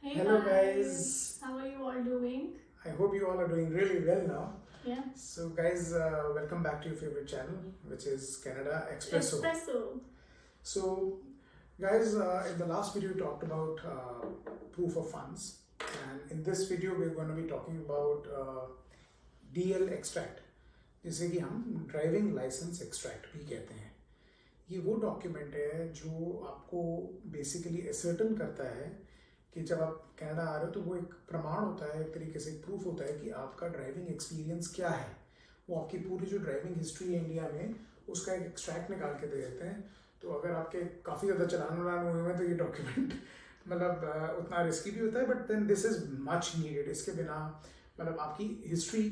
Hey Hello guys, guys, how are you all doing? I hope you all are doing really well now. Yeah. So guys, welcome back to your favorite channel, which is Canada Espresso. Espresso. So guys, in the last video we talked about proof of funds, and in this video we're going to be talking about DL extract, जिसे कि हम driving licence extract भी कहते हैं। ये वो document है जो आपको बेसिकली असर्टन करता है कि जब आप कनाडा आ रहे हो तो वो एक प्रमाण होता है, एक तरीके से प्रूफ होता है कि आपका ड्राइविंग एक्सपीरियंस क्या है। वो आपकी पूरी जो ड्राइविंग हिस्ट्री है इंडिया में उसका एक एक्सट्रैक्ट निकाल के दे देते हैं। तो अगर आपके काफ़ी ज़्यादा चलान वलान हुए हैं तो ये डॉक्यूमेंट मतलब उतना रिस्की भी होता है, but then this is much needed. इसके बिना मतलब आपकी हिस्ट्री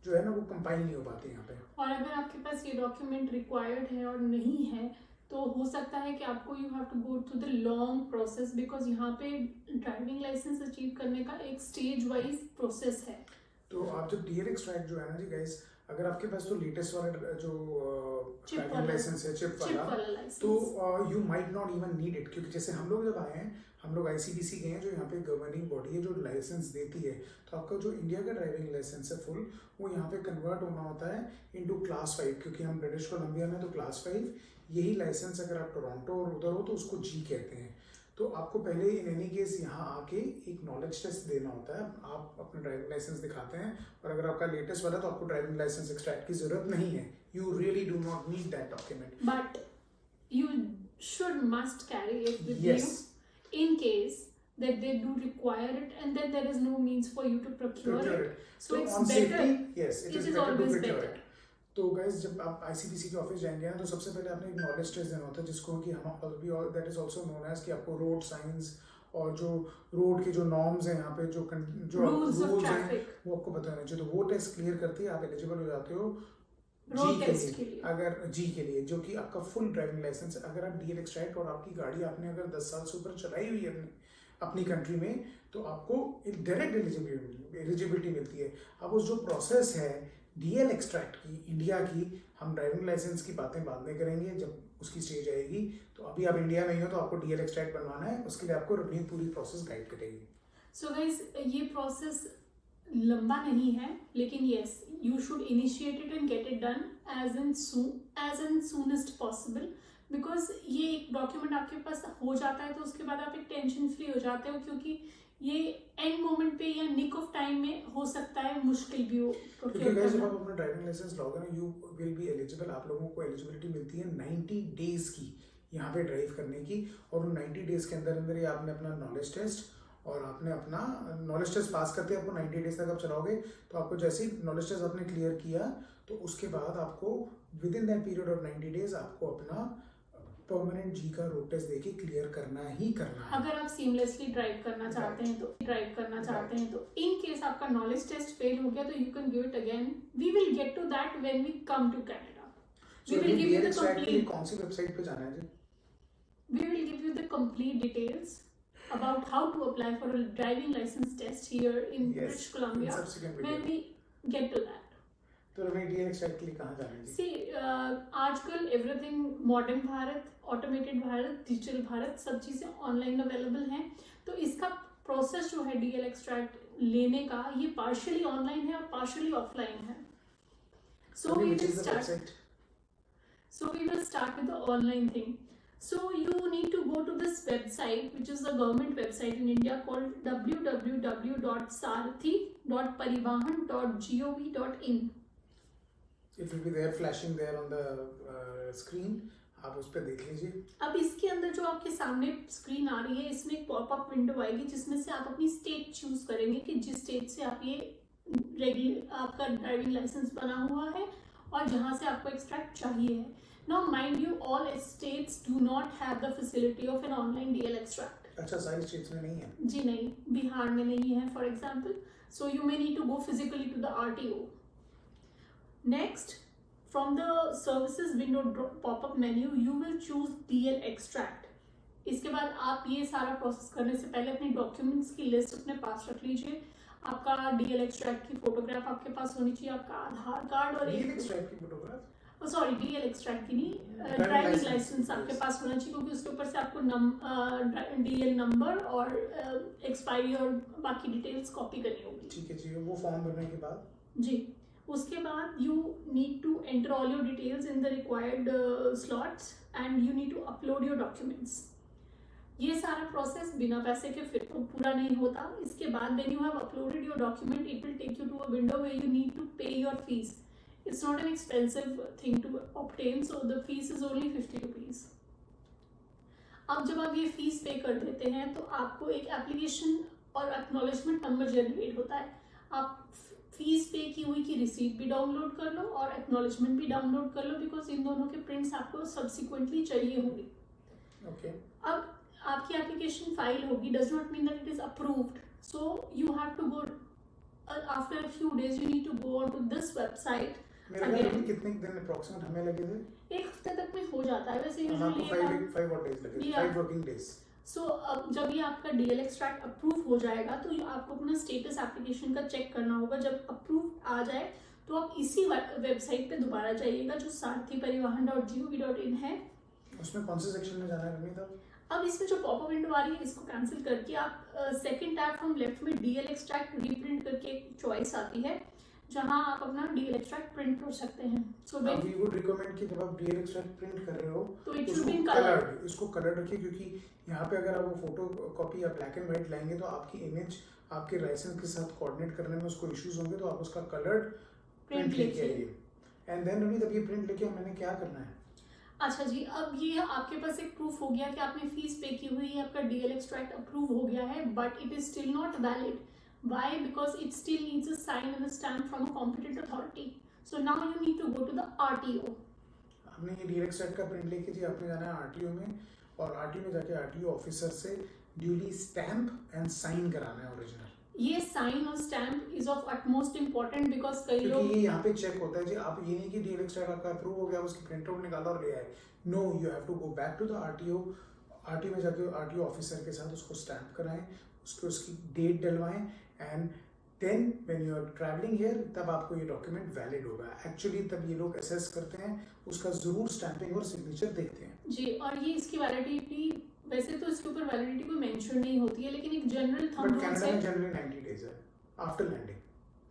जो है ना वो कंपाइल नहीं हो पाती यहाँ पे। और अगर आपके पास ये डॉक्यूमेंट रिक्वायर्ड है और नहीं है तो हो सकता है कि आपको you have to go through the long process, because यहाँ पे ड्राइविंग लाइसेंस अचीव करने का एक स्टेज वाइज प्रोसेस है। तो आप जब डीएल एक्सट्रैक्ट जो है ना जी गाइस, अगर आपके पास तो लेटेस्ट वाला जो ड्राइविंग लाइसेंस है चिप वाला तो you might not even need it, क्योंकि जैसे हम लोग जब आए हैं, हम लोग आईसीबीसी गए हैं जो यहाँ पे गवर्निंग बॉडी है जो लाइसेंस देती है। तो आपका जो इंडिया का ड्राइविंग लाइसेंस है फुल, वो यहाँ पे कन्वर्ट होना होता है इनटू क्लास 5, क्योंकि हम ब्रिटिश कोलंबिया में तो क्लास 5 यही लाइसेंस। अगर आप टोरंटो और उधर हो तो उसको जी कहते हैं। तो आपको पहले इन एनी केस यहाँ आके एक नॉलेज टेस्ट देना होता है। आप अपना ड्राइविंग लाइसेंस दिखाते हैं, और अगर आपका लेटेस्ट वाला तो आपको ड्राइविंग लाइसेंस एक्सट्रैक्ट की जरूरत नहीं है। You really do not need that document, but you should must carry it with yes, you in case that they do require it and then there is no means for you to procure it. So it's on better. safety, yes, it is better to always procure better. it. तो guys जब आप ICPC के office जाएंगे ना तो सबसे पहले आपने एक नॉलेज टेस्ट देना होता है, जिसको कि हम that is also known as कि आपको रोड साइंस और जो रोड के जो नॉर्म्स हैं यहाँ पे जो Rules of रूल्स हैं traffic. वो आपको पता होना चाहिए। तो वो टेस्ट क्लियर करते ही आप एलिजिबल हो जाते हो Road जी test के के लिए। लिए। अगर जी के लिए जो कि आपका फुल ड्राइविंग लाइसेंस, अगर आप डीएल एक्सट्रैक्ट और आपकी गाड़ी आपने अगर 10 साल से ऊपर चलाई हुई है अपनी कंट्री में, तो आपको एक डायरेक्ट एलिजिबिलिटी मिलती है। अब उस जो प्रोसेस है डीएल एक्सट्रैक्ट की इंडिया की, हम ड्राइविंग लाइसेंस की बातें बाद में करेंगे जब उसकी स्टेज आएगी। तो अभी आप इंडिया में ही हो तो आपको डीएल एक्सट्रैक्ट बनवाना है, उसके लिए आपको रवनीत पूरी प्रोसेस गाइड करेगी। सो गाइस ये प्रोसेस लंबा नहीं है, लेकिन yes you should initiate it and get it done as in soonest possible, because ये एक डॉक्यूमेंट आपके पास हो जाता है तो उसके बाद आप एक टेंशन फ्री हो जाते हो, क्योंकि ये एंड मोमेंट पे या निक ऑफ टाइम में हो सकता है मुश्किल भी हो क्योंकि गाइस जब आप अपना ड्राइविंग लाइसेंस लाओगे ना, यू विल बी एलिजिबल। आप लोगों को एलिजिबिलिटी मिलती है 90 डेज की यहाँ पे ड्राइव करने की, और उन 90 डेज के अंदर अंदर ही आपने अपना नॉलेज टेस्ट और आपने अपना नॉलेज टेस्ट पास करते आपको 90 डेज तक आप चलाओगे। तो आपको जैसे ही नॉलेज टेस्ट आपने क्लियर किया तो उसके बाद आपको with in that period of 90 days आपको अपना परमानेंट जी का रोड टेस्ट देके क्लियर करना ही करना है। अगर आप सीमलेसली ड्राइव करना चाहते हैं तो इन केस आपका नॉलेज टेस्ट फेल हो गया तो you can give it again. We will get to that when we come to Canada. We will give you the complete, कौन सी वेबसाइट पे जाना है जी? we will give you the complete details about how to apply for a driving license test here in British Columbia in subsequent when video. we get to that. तो हमें DL extract के लिए कहाँ जाना है जी? See, आजकल everything modern Bharat, automated Bharat, digital Bharat, सब चीज़ें ऑनलाइन अवेलेबल हैं। तो इसका प्रोसेस जो है डीएल एक्सट्रैक्ट लेने का, ये पार्शियली ऑनलाइन है और पार्शियली ऑफलाइन है। So we will start with the online thing. So you need to go to this website, which is a government website in India called www.sarathi.parivahan.gov.in. It will be there flashing there on the screen. आप उस पर देख लीजिए। अब इसके अंदर जो आपके सामने स्क्रीन आ रही है, इसमें एक पॉपअप विंडो आएगी जिसमें से आप अपनी स्टेट चूज करेंगे कि जिस स्टेट से आप ये रेगुलर आपका ड्राइविंग लाइसेंस बना हुआ है और जहां से आपको एक्सट्रैक्ट चाहिए है। Now mind you, all states do not have the facility of an online DL extract. अच्छा, सारी स्टेट्स में नहीं है जी नहीं, बिहार में नहीं है for example. So you may need to go physically to the RTO. Next, from the services window pop-up menu you will choose DL extract. इसके बाद आप ये सारा प्रोसेस करने से पहले अपनी डॉक्यूमेंट्स की लिस्ट अपने पास रख लीजिए। आपका DL extract की फोटोग्राफ आपके पास होनी चाहिए, आपका आधार कार्ड और डीएल एक्सट्रैक्ट की फोटोग्राफ। सॉरी डीएल एक्सट्रैक्ट की नहीं, Driving ड्राइविंग license, लाइसेंस आपके yes. पास होना चाहिए, क्योंकि उसके ऊपर से आपको डीएल नंबर और एक्सपायरी और बाकी डिटेल्स कॉपी करनी होगी। ठीक है जी, वो फॉर्म भरने के बाद जी, उसके बाद you need to enter all your details in the required slots and you need to upload your documents. ये सारा प्रोसेस बिना पैसे के फिर तो पूरा नहीं होता। इसके बाद when you have uploaded your document it will take you to a window where you need to pay your fees. It's not an expensive thing to obtain, so the fees is only 50 rupees. अब जब आप ये fees पे कर देते हैं तो आपको एक एप्लीकेशन और एक्नॉलेजमेंट नंबर जनरेट होता है। आप फीस पे की हुई की रिसीट भी डाउनलोड कर लो और एक्नॉलेजमेंट भी डाउनलोड कर लो, बिकॉज इन दोनों के प्रिंट्स आपको सब्सिक्वेंटली चाहिए होंगे। ओके, अब आपकी एप्लीकेशन फाइल होगी, does not mean that it is approved, so you have to go after a few days you need to go on to this website. मेरे ख्याल में कितने दिन अप्रोक्सीमेट हमें लगे थे? एक हफ्ते तक में हो जाता है वैसे आपको यूजुअली। 5 और डेज लगे, Yeah. 5 working days. सो अब जब ये आपका डीएल एक्सट्रैक्ट अप्रूव हो जाएगा तो ये आपको अपना स्टेटस एप्लीकेशन का चेक करना होगा। जब अप्रूव आ जाए तो आप इसी वेबसाइट पे दोबारा जाइएगा जो sarthiparivahan.gov.in है। उसमें कौन से सेक्शन में जाना है रवनीता? अब इसमें जो पॉपअप विंडो आ रही है इसको कैंसिल करके आप सेकंड टैब फ्रॉम लेफ्ट में डीएल एक्सट्रैक्ट रीप्रिंट करके एक चॉइस आती है जहां आप अपना डीएल एक्सट्रैक्ट प्रिंट कर सकते हैं। सो वी वुड रिकमेंड कि जब आप डीएल एक्सट्रैक्ट प्रिंट कर रहे हो तो इट उसको should be in colour, colour. इसको कलर रखिए, क्योंकि यहाँ पे अगर आप वो फोटो कॉपी या ब्लैक एंड व्हाइट लाएंगे तो आपकी इमेज आपके लाइसेंस के साथ कोऑर्डिनेट करने में उसको इश्यूज होंगे, तो आप उसका कलर्ड प्रिंट लेके आइए। एंड देन रवनीता, अब ये प्रिंट लेके मैंने क्या करना है? अच्छा जी, अब ये आपके पास एक प्रूफ हो गया कि आपने फीस पे की हुई है, आपका डीएल एक्सट्रैक्ट अप्रूव हो गया है, but it is still not valid. Why? Because it still needs a sign and a stamp from a competent authority. So now you need to go to the RTO. आपने ये DL extract का print लेके जी आपने जाना है RTO में, और RTO में जाके आरटीओ ऑफिसर से ड्यूली स्टैम्प एंड साइन कराना है ओरिजिनल। ये साइन और stamp is of utmost important because कई क्योंकि लोग ये यहाँ पे चेक होता है जी, आप ये नहीं कि डीएल एक्सट्रैक्ट आपका अप्रूव हो गया उसकी प्रिंट आउट निकाला और ले आए। No, you have to go back to the RTO. RTO में जाके आरटीओ ऑफिसर के साथ उसको स्टैम्प कराएं, उसको उसकी डेट डलवाएं, and then when you are travelling here तब आपको ये डॉक्यूमेंट वैलिड होगा। एक्चुअली तब ये लोग असेस करते हैं, उसका जरूर स्टैंपिंग और सिग्नेचर देखते हैं जी। और ये इसकी वैलिडिटी, वैसे तो इसके ऊपर वैलिडिटी कोई मेंशन नहीं होती है, लेकिन एक general thumb but rule Canada से में जनरली 90 डेज है after landing.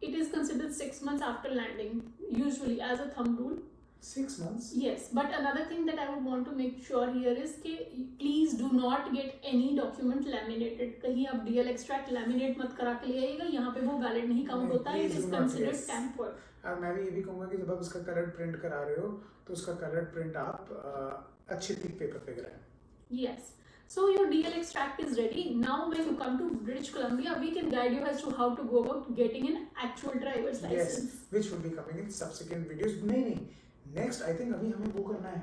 it is considered 6 months after landing usually as a thumb rule. 6 months? Yes, but another thing that I would want to make sure here is कि please do not get any document laminated. कहीं आप DL extract laminate मत करा के ले आइएगा, यहाँ पे वो valid नहीं काउंट होता है, it is considered stamp work. और मैं भी ये भी कहूँगा कि जब आप उसका कलर्ड प्रिंट करा रहे हो तो उसका कलर्ड प्रिंट आप अच्छे थिक पेपर पे कराएं। Yes. So your DL extract is ready. Now when you come to British Columbia, we can guide you as to how to go about getting an actual driver's license. Yes, which will be coming in subsequent videos. नहीं, next I think अभी हमें वो करना है।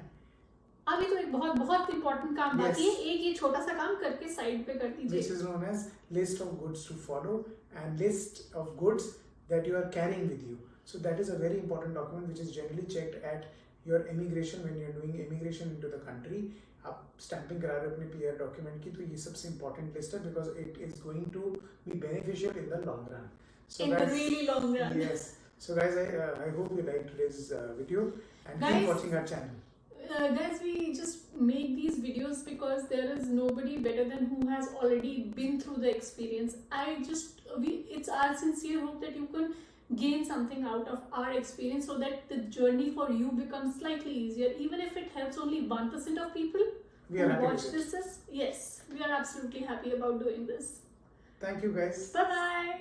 अभी तो एक बहुत बहुत इंपॉर्टेंट काम बाकी है, Yes. एक ये छोटा सा काम करके साइड पे कर दीजिए। This is known as list of goods to follow and list of goods that you are carrying with you. So that is a very important document which is generally checked at your immigration when you are doing immigration into the country. आप stamping करा रहे हो अपने PR document की, तो ये सबसे important list है because it is going to be beneficial in the long run. In the really long run. Yes. So guys, I hope you liked today's video and Guys, keep watching our channel. Guys, we just make these videos because there is nobody better than who has already been through the experience. It's our sincere hope that you can gain something out of our experience so that the journey for you becomes slightly easier. Even if it helps only 1% of people We are who happy watch with it. this, yes, we are absolutely happy about doing this. Thank you guys. Bye bye.